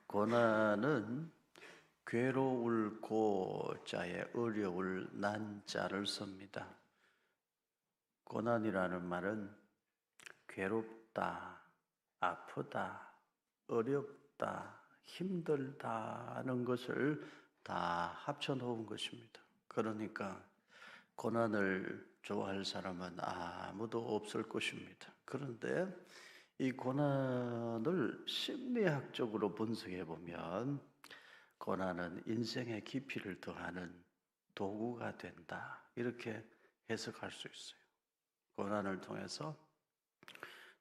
고난은 괴로울 고자에 어려울 난자를 씁니다. 고난이라는 말은 괴롭다, 아프다, 어렵다, 힘들다는 것을 다 합쳐놓은 것입니다. 그러니까 고난을 좋아할 사람은 아무도 없을 것입니다. 그런데 이 고난을 심리학적으로 분석해 보면 고난은 인생의 깊이를 더하는 도구가 된다. 이렇게 해석할 수 있어요. 고난을 통해서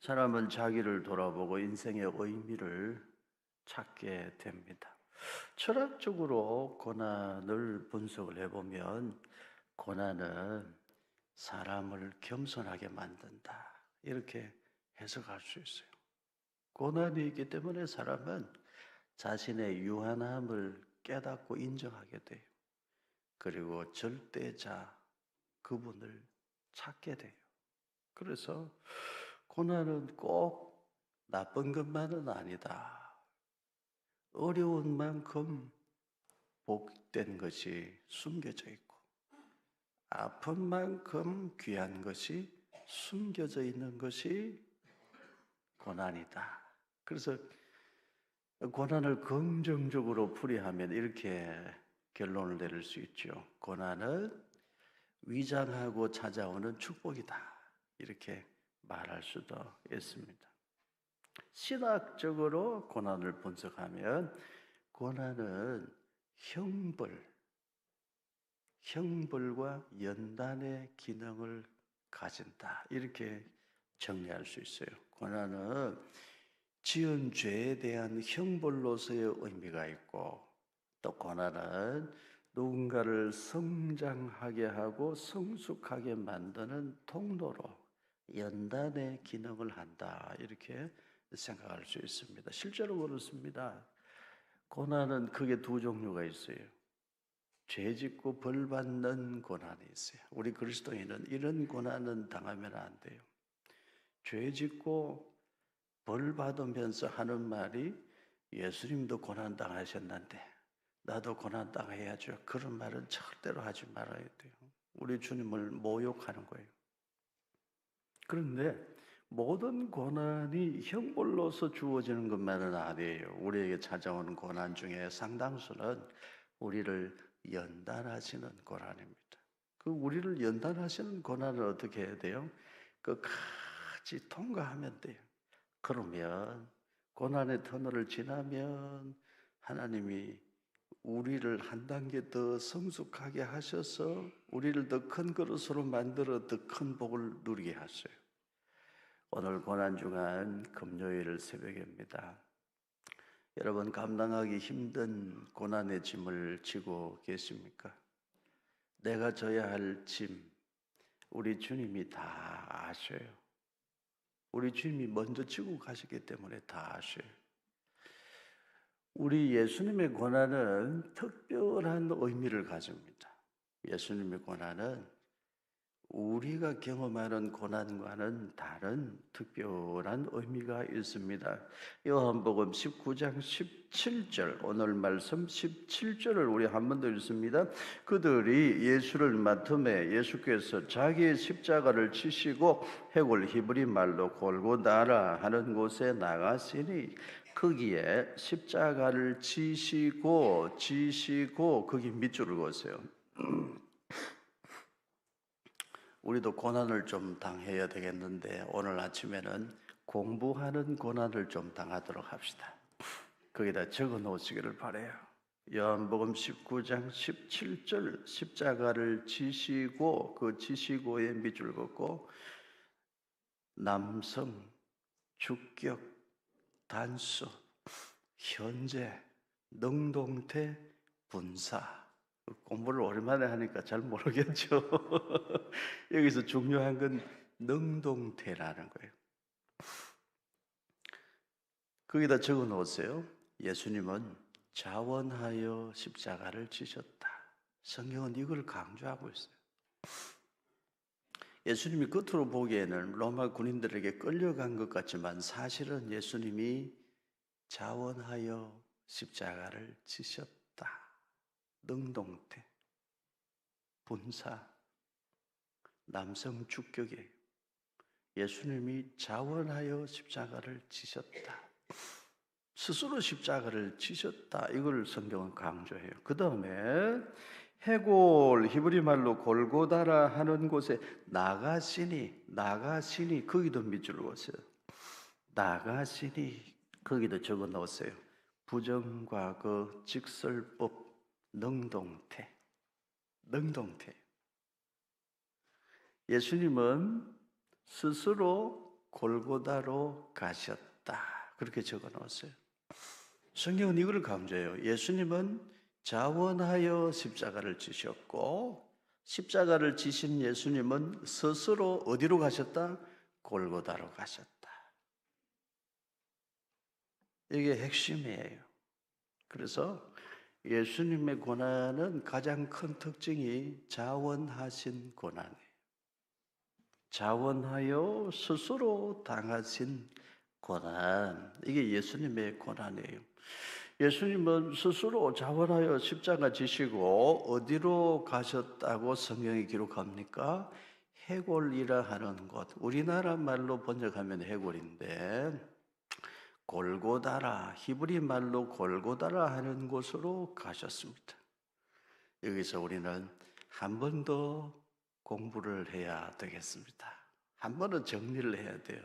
사람은 자기를 돌아보고 인생의 의미를 찾게 됩니다. 철학적으로 고난을 분석을 해보면 고난은 사람을 겸손하게 만든다. 이렇게 해석할 수 있어요. 고난이 있기 때문에 사람은 자신의 유한함을 깨닫고 인정하게 돼요. 그리고 절대자 그분을 찾게 돼요. 그래서 고난은 꼭 나쁜 것만은 아니다. 어려운 만큼 복된 것이 숨겨져 있고 아픈 만큼 귀한 것이 숨겨져 있는 것이 고난이다. 그래서 고난을 긍정적으로 풀이하면 이렇게 결론을 내릴 수 있죠. 고난은 위장하고 찾아오는 축복이다. 이렇게 말할 수도 있습니다. 신학적으로 고난을 분석하면 고난은 형벌과 연단의 기능을 가진다. 이렇게 정리할 수 있어요. 고난은 지은 죄에 대한 형벌로서의 의미가 있고 또 고난은 누군가를 성장하게 하고 성숙하게 만드는 통로로 연단의 기능을 한다. 이렇게 생각할 수 있습니다. 실제로 그렇습니다. 고난은 크게 두 종류가 있어요. 죄 짓고 벌 받는 고난이 있어요. 우리 그리스도인은 이런 고난은 당하면 안 돼요. 죄 짓고 벌 받으면서 하는 말이 예수님도 고난 당하셨는데 나도 고난 당해야죠. 그런 말은 절대로 하지 말아야 돼요. 우리 주님을 모욕하는 거예요. 그런데 모든 고난이 형벌로서 주어지는 것만은 아니에요. 우리에게 찾아오는 고난 중에 상당수는 우리를 연단하시는 고난입니다. 그 우리를 연단하시는 고난을 어떻게 해야 돼요? 끝까지 통과하면 돼요. 그러면 고난의 터널을 지나면 하나님이 우리를 한 단계 더 성숙하게 하셔서 우리를 더 큰 그릇으로 만들어 더 큰 복을 누리게 하셔요. 오늘 고난주간 금요일 새벽입니다. 여러분 감당하기 힘든 고난의 짐을 지고 계십니까? 내가 져야 할 짐, 우리 주님이 다 아셔요. 우리 주님이 먼저 지고 가셨기 때문에 다 아셔요. 우리 예수님의 고난은 특별한 의미를 가집니다. 예수님의 고난은 우리가 경험하는 고난과는 다른 특별한 의미가 있습니다. 요한복음 19장 17절, 오늘 말씀 17절을 우리 한 번 더 읽습니다. 그들이 예수를 맡음에 예수께서 자기의 십자가를 치시고 해골 히브리 말로 골고다라 하는 곳에 나가시니 거기에 십자가를 지시고 거기 밑줄을 그으세요. 우리도 고난을 좀 당해야 되겠는데 오늘 아침에는 공부하는 고난을 좀 당하도록 합시다. 거기다 적어 놓으시기를 바라요. 요한복음 19장 17절 십자가를 지시고 그 지시고에 밑줄 긋고 남성, 주격, 단수, 현재, 능동태, 분사. 공부를 오랜만에 하니까 잘 모르겠죠. 여기서 중요한 건 능동태라는 거예요. 거기다 적어 놓으세요. 예수님은 자원하여 십자가를 지셨다. 성경은 이걸 강조하고 있어요. 예수님이 겉으로 보기에는 로마 군인들에게 끌려간 것 같지만 사실은 예수님이 자원하여 십자가를 지셨다. 능동태, 분사, 남성 주격이에요. 예수님이 자원하여 십자가를 지셨다. 스스로 십자가를 지셨다. 이걸 성경은 강조해요. 그 다음에 해골, 히브리 말로 골고다라 하는 곳에 나가시니 거기도 밑줄 그었어요. 나가시니 거기도 적어 넣었어요. 부정과거, 직설법, 능동태. 예수님은 스스로 골고다로 가셨다. 그렇게 적어 놓았어요. 성경은 이걸 강조해요. 예수님은 자원하여 십자가를 지셨고, 십자가를 지신 예수님은 스스로 어디로 가셨다? 골고다로 가셨다. 이게 핵심이에요. 그래서 예수님의 고난은 가장 큰 특징이 자원하신 고난이에요. 자원하여 스스로 당하신 고난, 이게 예수님의 고난이에요. 예수님은 스스로 자원하여 십자가 지시고 어디로 가셨다고 성경이 기록합니까? 해골이라 하는 곳, 우리나라 말로 번역하면 해골인데 골고다라, 히브리 말로 골고다라 하는 곳으로 가셨습니다. 여기서 우리는 한 번 더 공부를 해야 되겠습니다. 한 번은 정리를 해야 돼요.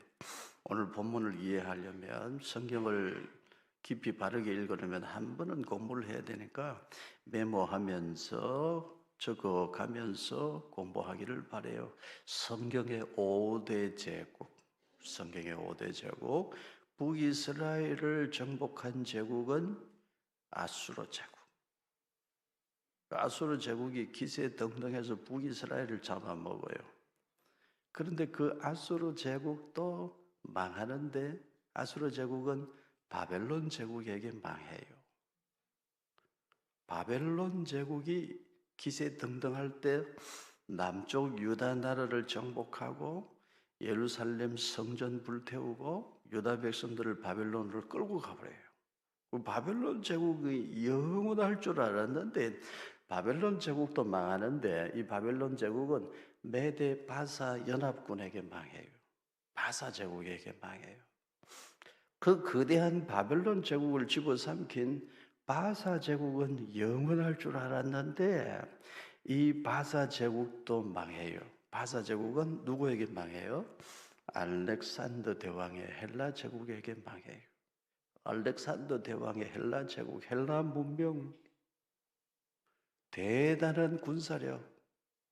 오늘 본문을 이해하려면, 성경을 깊이 바르게 읽으려면 한 번은 공부를 해야 되니까 메모하면서 적어가면서 공부하기를 바라요. 성경의 5대 제국, 북이스라엘을 정복한 제국은 아수르 제국. 아수르 제국이 기세등등해서 북이스라엘을 잡아먹어요. 그런데 그 아수르 제국도 망하는데 아수르 제국은 바벨론 제국에게 망해요. 바벨론 제국이 기세등등할 때 남쪽 유다 나라를 정복하고 예루살렘 성전 불태우고 유다 백성들을 바벨론으로 끌고 가버려요. 바벨론 제국이 영원할 줄 알았는데 바벨론 제국도 망하는데 이 바벨론 제국은 메데 바사 연합군에게 망해요. 바사 제국에게 망해요. 그 거대한 바벨론 제국을 집어삼킨 바사 제국은 영원할 줄 알았는데 이 바사 제국도 망해요. 바사 제국은 누구에게 망해요? 알렉산더 대왕의 헬라 제국에게 망해요. 알렉산더 대왕의 헬라 제국, 헬라 문명, 대단한 군사력,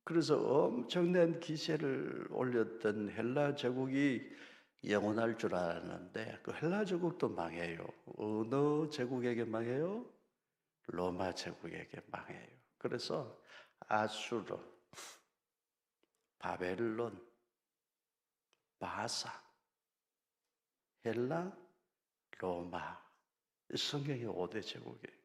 그래서 엄청난 기세를 올렸던 헬라 제국이 영원할 줄 알았는데 그 헬라 제국도 망해요. 어느 제국에게 망해요? 로마 제국에게 망해요. 그래서 아수르, 바벨론, 바사, 헬라, 로마, 성경의 5대 제국이에요.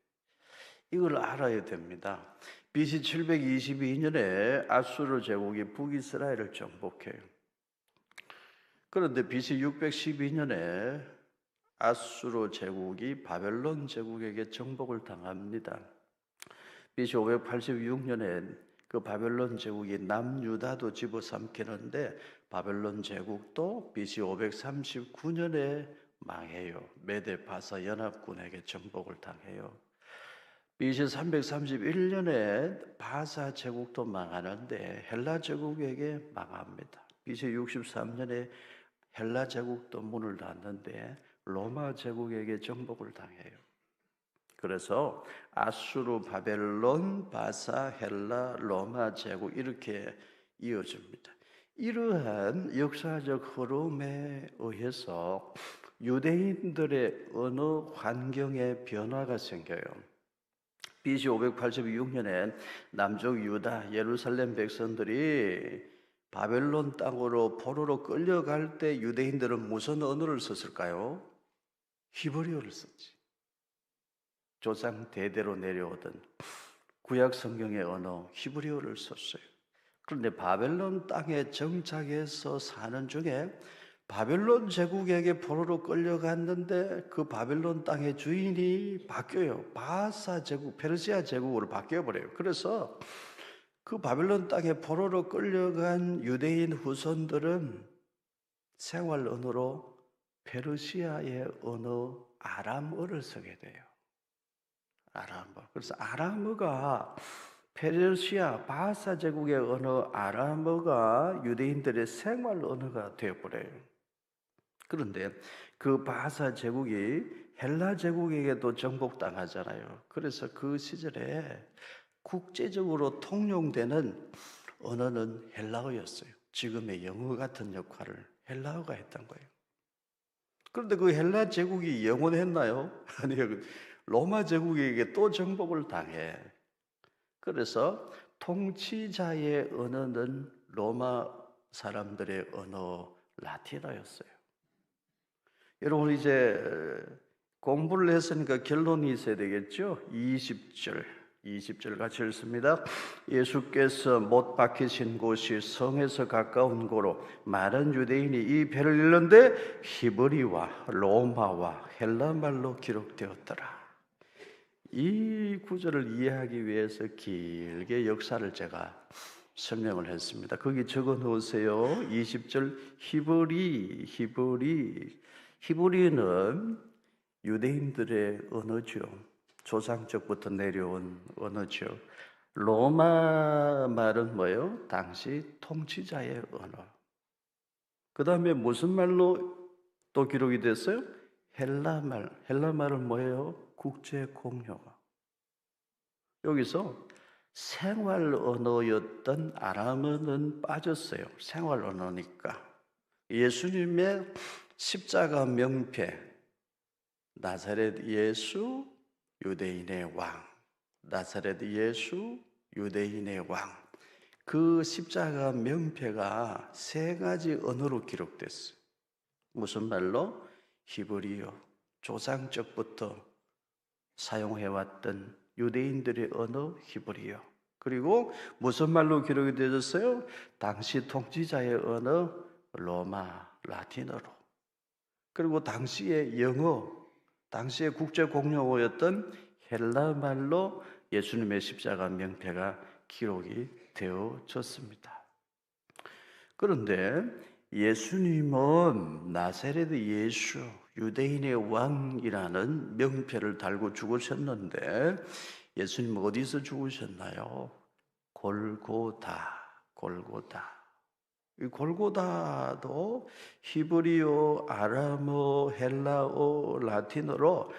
이걸 알아야 됩니다. BC 722년에 아수르 제국이 북이스라엘을 정복해요. 그런데 BC 612년에 아수르 제국이 바벨론 제국에게 정복을 당합니다. BC 586년에 그 바벨론 제국이 남유다도 집어삼키는데 바벨론 제국도 BC 539년에 망해요. 메데 바사 연합군에게 정복을 당해요. BC 331년에 바사 제국도 망하는데 헬라 제국에게 망합니다. BC 63년에 헬라 제국도 문을 닫는데 로마 제국에게 정복을 당해요. 그래서 아수르, 바벨론, 바사, 헬라, 로마 제국 이렇게 이어집니다. 이러한 역사적 흐름에 의해서 유대인들의 언어 환경에 변화가 생겨요. BC 586년에 남쪽 유다 예루살렘 백성들이 바벨론 땅으로 포로로 끌려갈 때 유대인들은 무슨 언어를 썼을까요? 히브리어를 썼지. 조상 대대로 내려오던 구약 성경의 언어 히브리어를 썼어요. 그런데 바벨론 땅에 정착해서 사는 중에 바벨론 제국에게 포로로 끌려갔는데 그 바벨론 땅의 주인이 바뀌어요. 바사 제국, 페르시아 제국으로 바뀌어 버려요. 그래서 그 바벨론 땅에 포로로 끌려간 유대인 후손들은 생활 언어로 페르시아의 언어 아람어를 쓰게 돼요. 아람어. 그래서 아람어가 페르시아 바사 제국의 언어 아람어가 유대인들의 생활 언어가 되어버려요. 그런데 그 바사 제국이 헬라 제국에게도 정복당하잖아요. 그래서 그 시절에 국제적으로 통용되는 언어는 헬라어였어요. 지금의 영어 같은 역할을 헬라어가 했던 거예요. 그런데 그 헬라 제국이 영원했나요? 아니요. 로마 제국에게 또 정복을 당해. 그래서 통치자의 언어는 로마 사람들의 언어 라틴어였어요. 여러분 이제 공부를 했으니까 결론이 있어야 되겠죠? 20절 같이 읽습니다. 예수께서 못 박히신 곳이 성에서 가까운 고로 많은 유대인이 이 배를 읽는데 히브리와 로마와 헬라말로 기록되었더라. 이 구절을 이해하기 위해서 길게 역사를 제가 설명을 했습니다. 거기 적어 놓으세요. 20절 히브리는 유대인들의 언어죠. 조상적부터 내려온 언어죠. 로마 말은 뭐예요? 당시 통치자의 언어. 그 다음에 무슨 말로 또 기록이 됐어요? 헬라말. 헬라말은 뭐예요? 국제 공용어. 여기서 생활 언어였던 아람어는 빠졌어요. 생활 언어니까. 예수님의 십자가 명패, 나사렛 예수, 유대인의 왕. 나사렛 예수, 유대인의 왕. 그 십자가 명패가 세 가지 언어로 기록됐어요. 무슨 말로? 히브리어, 조상적부터 사용해왔던 유대인들의 언어 히브리어. 그리고 무슨 말로 기록이 되었어요? 당시 통치자의 언어 로마, 라틴어로. 그리고 당시의 영어, 당시의 국제 공용어였던 헬라 말로 예수님의 십자가 명패가 기록이 되어졌습니다. 그런데 예수님은 나사렛 예수, 유대인의 왕이라는 명패를 달고 죽으셨는데 예수님은 어디서 죽으셨나요? 골고다. 이 골고다도 히브리어, 아람어, 헬라어, 라틴어로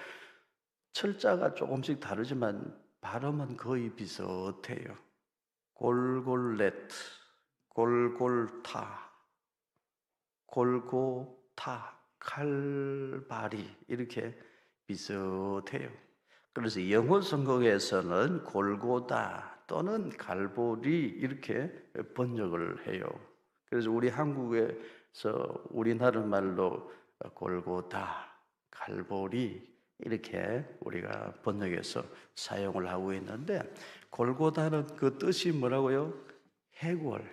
철자가 조금씩 다르지만 발음은 거의 비슷해요. 골골렛, 골골타, 골고타, 칼바리 이렇게 비슷해요. 그래서 영어 성경에서는 골고다 또는 갈보리 이렇게 번역을 해요. 그래서 우리 한국에서 우리나라 말로 골고다, 갈보리 이렇게 우리가 번역해서 사용을 하고 있는데 골고다는 그 뜻이 뭐라고요? 해골,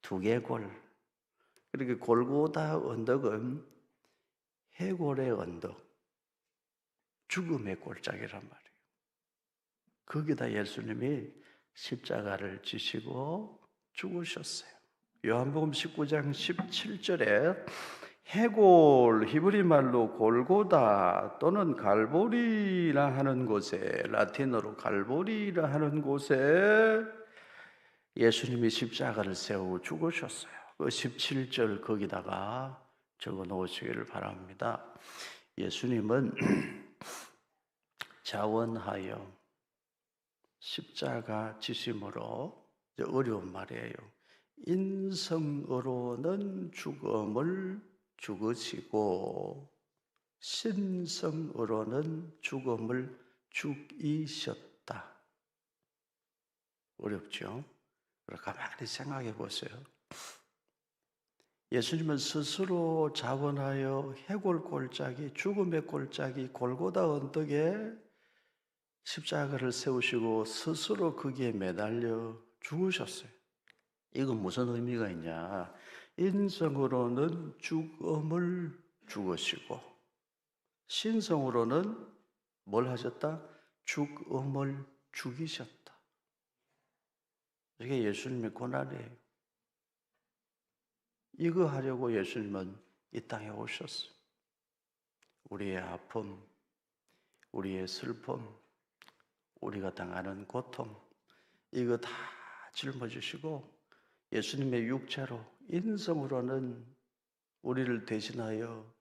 두개골. 그렇게 골고다 언덕은 해골의 언덕, 죽음의 골짜기란 말이에요. 거기다 예수님이 십자가를 지시고 죽으셨어요. 요한복음 19장 17절에 해골, 히브리 말로 골고다 또는 갈보리라 하는 곳에, 라틴어로 갈보리라 하는 곳에 예수님이 십자가를 세우고 죽으셨어요. 그 17절 거기다가 적어 놓으시기를 바랍니다. 예수님은 자원하여 십자가 지심으로, 어려운 말이에요. 인성으로는 죽음을 죽으시고 신성으로는 죽음을 죽이셨다. 어렵죠? 가만히 생각해 보세요. 예수님은 스스로 자원하여 해골 골짜기, 죽음의 골짜기, 골고다 언덕에 십자가를 세우시고 스스로 거기에 매달려 죽으셨어요. 이건 무슨 의미가 있냐? 인성으로는 죽음을 죽으시고 신성으로는 뭘 하셨다? 죽음을 죽이셨다. 이게 예수님의 고난이에요. 이거 하려고 예수님은 이 땅에 오셨어요. 우리의 아픔, 우리의 슬픔, 우리가 당하는 고통, 이거 다 짊어지시고 예수님의 육체로 인성으로는 우리를 대신하여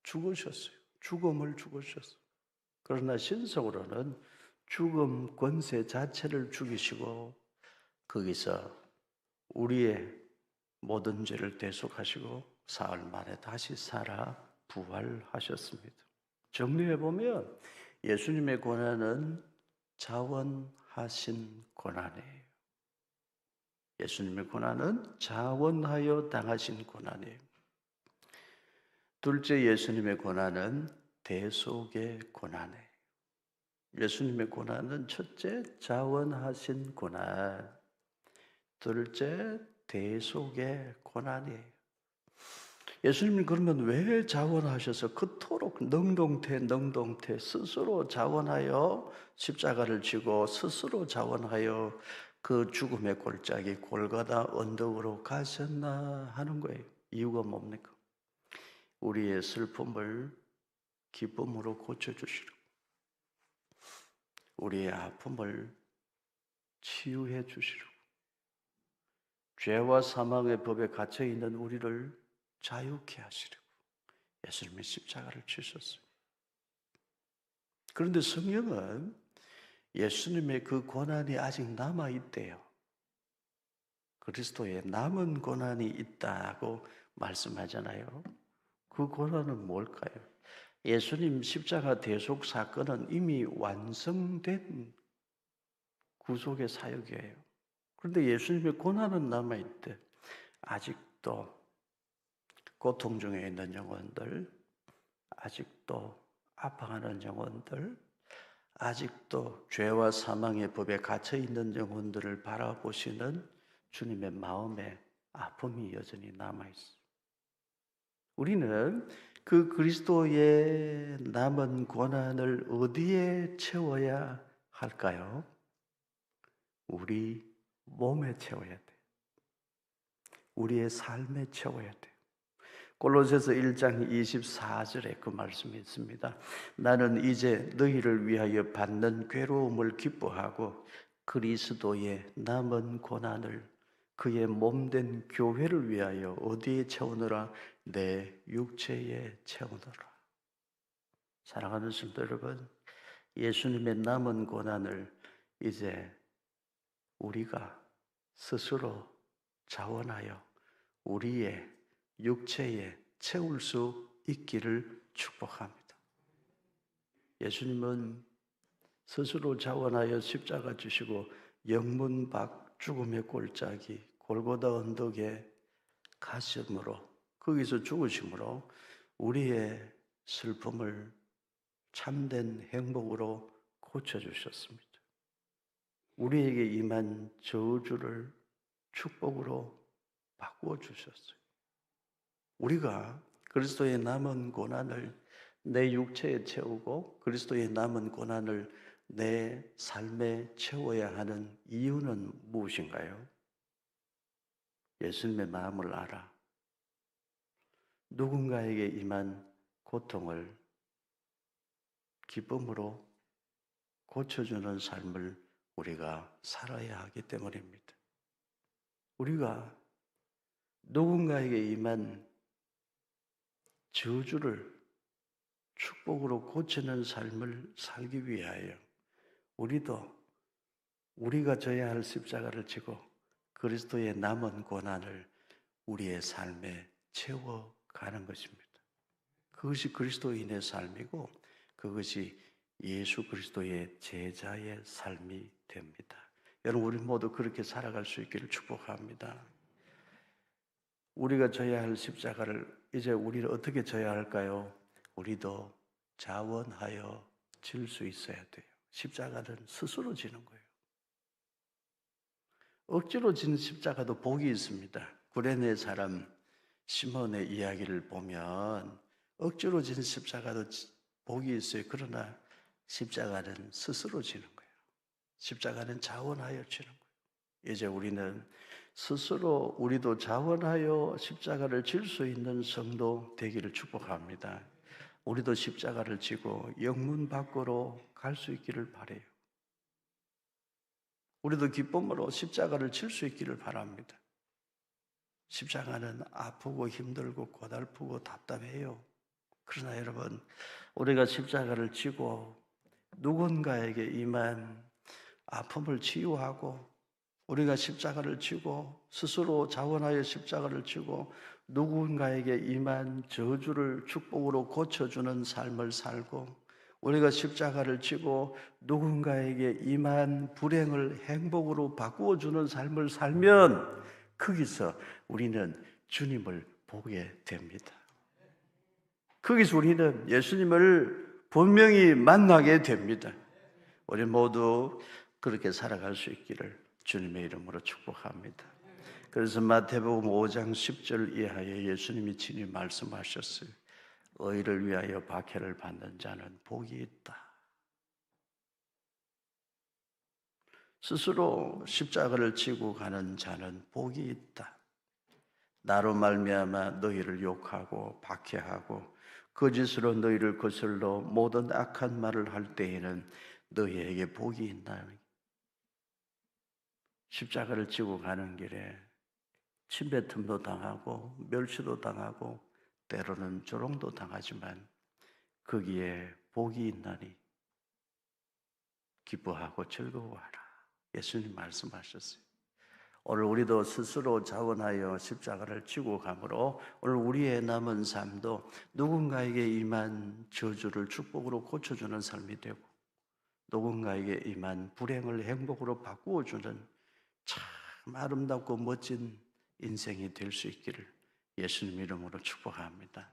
죽으셨어요. 죽음을 죽으셨어요. 그러나 신성으로는 죽음 권세 자체를 죽이시고 거기서 우리의 모든 죄를 대속하시고 사흘 만에 다시 살아 부활하셨습니다. 정리해보면 예수님의 고난은 자원하신 고난이에요. 예수님의 고난은 자원하여 당하신 고난이에요. 둘째, 예수님의 고난은 대속의 고난이에요. 예수님의 고난은 첫째, 자원하신 고난. 둘째, 대속의 고난이에요. 예수님은 그러면 왜 자원하셔서 그토록 능동태 스스로 자원하여 십자가를 지고 스스로 자원하여 그 죽음의 골짜기 골고다 언덕으로 가셨나 하는 거예요. 이유가 뭡니까? 우리의 슬픔을 기쁨으로 고쳐주시려고, 우리의 아픔을 치유해 주시려고, 죄와 사망의 법에 갇혀있는 우리를 자유케 하시려고 예수님이 십자가를 지셨어요. 그런데 성경은 예수님의 그 고난이 아직 남아있대요. 그리스도의 남은 고난이 있다고 말씀하잖아요. 그 고난은 뭘까요? 예수님 십자가 대속 사건은 이미 완성된 구속의 사역이에요. 그런데 예수님의 고난은 남아있대. 아직도 고통 중에 있는 영혼들, 아직도 아파하는 영혼들, 아직도 죄와 사망의 법에 갇혀 있는 영혼들을 바라보시는 주님의 마음에 아픔이 여전히 남아있어요. 우리는 그 그리스도의 남은 고난을 어디에 채워야 할까요? 우리 몸에 채워야 돼요. 우리의 삶에 채워야 돼요. 골로새서 1장 24절에 그 말씀이 있습니다. 나는 이제 너희를 위하여 받는 괴로움을 기뻐하고 그리스도의 남은 고난을 그의 몸된 교회를 위하여 어디에 채우느라? 내 육체에 채우느라. 사랑하는 성도 여러분, 예수님의 남은 고난을 이제 우리가 스스로 자원하여 우리의 육체에 채울 수 있기를 축복합니다. 예수님은 스스로 자원하여 십자가 지시고 영문 밖 죽음의 골짜기 골고다 언덕에 가심으로 거기서 죽으심으로 우리의 슬픔을 참된 행복으로 고쳐주셨습니다. 우리에게 임한 저주를 축복으로 바꾸어 주셨어요. 우리가 그리스도의 남은 고난을 내 육체에 채우고 그리스도의 남은 고난을 내 삶에 채워야 하는 이유는 무엇인가요? 예수님의 마음을 알아. 누군가에게 임한 고통을 기쁨으로 고쳐주는 삶을 우리가 살아야 하기 때문입니다. 우리가 누군가에게 임한 저주를 축복으로 고치는 삶을 살기 위하여 우리도 우리가 져야 할 십자가를 지고 그리스도의 남은 고난을 우리의 삶에 채워가는 것입니다. 그것이 그리스도인의 삶이고 그것이 예수 그리스도의 제자의 삶이 됩니다. 여러분, 우리 모두 그렇게 살아갈 수 있기를 축복합니다. 우리가 져야 할 십자가를 이제 우리를 어떻게 져야 할까요? 우리도 자원하여 질 수 있어야 돼요. 십자가는 스스로 지는 거예요. 억지로 지는 십자가도 복이 있습니다. 구레네 사람 시몬의 이야기를 보면 억지로 진 십자가도 복이 있어요. 그러나 십자가는 스스로 지는 거예요. 십자가는 자원하여 지는 거예요. 이제 우리는 스스로 우리도 자원하여 십자가를 질 수 있는 성도 되기를 축복합니다. 우리도 십자가를 지고 영문 밖으로 갈 수 있기를 바라요. 우리도 기쁨으로 십자가를 질 수 있기를 바랍니다. 십자가는 아프고 힘들고 고달프고 답답해요. 그러나 여러분, 우리가 십자가를 지고 누군가에게 임한 아픔을 치유하고, 우리가 십자가를 지고 스스로 자원하여 십자가를 지고 누군가에게 임한 저주를 축복으로 고쳐주는 삶을 살고, 우리가 십자가를 지고 누군가에게 임한 불행을 행복으로 바꾸어주는 삶을 살면 거기서 우리는 주님을 보게 됩니다. 거기서 우리는 예수님을 분명히 만나게 됩니다. 우리 모두 그렇게 살아갈 수 있기를 주님의 이름으로 축복합니다. 그래서 마태복음 5장 10절 이하에 예수님이 친히 말씀하셨어요. 의를 위하여 박해를 받는 자는 복이 있다. 스스로 십자가를 지고 가는 자는 복이 있다. 나로 말미암아 너희를 욕하고 박해하고 거짓으로 너희를 거슬러 모든 악한 말을 할 때에는 너희에게 복이 있나니. 십자가를 지고 가는 길에 침뱉음도 당하고 멸시도 당하고 때로는 조롱도 당하지만 거기에 복이 있나니 기뻐하고 즐거워하라. 예수님 말씀하셨어요. 오늘 우리도 스스로 자원하여 십자가를 지고 가므로 오늘 우리의 남은 삶도 누군가에게 임한 저주를 축복으로 고쳐주는 삶이 되고, 누군가에게 임한 불행을 행복으로 바꾸어주는 참 아름답고 멋진 인생이 될 수 있기를 예수님 이름으로 축복합니다.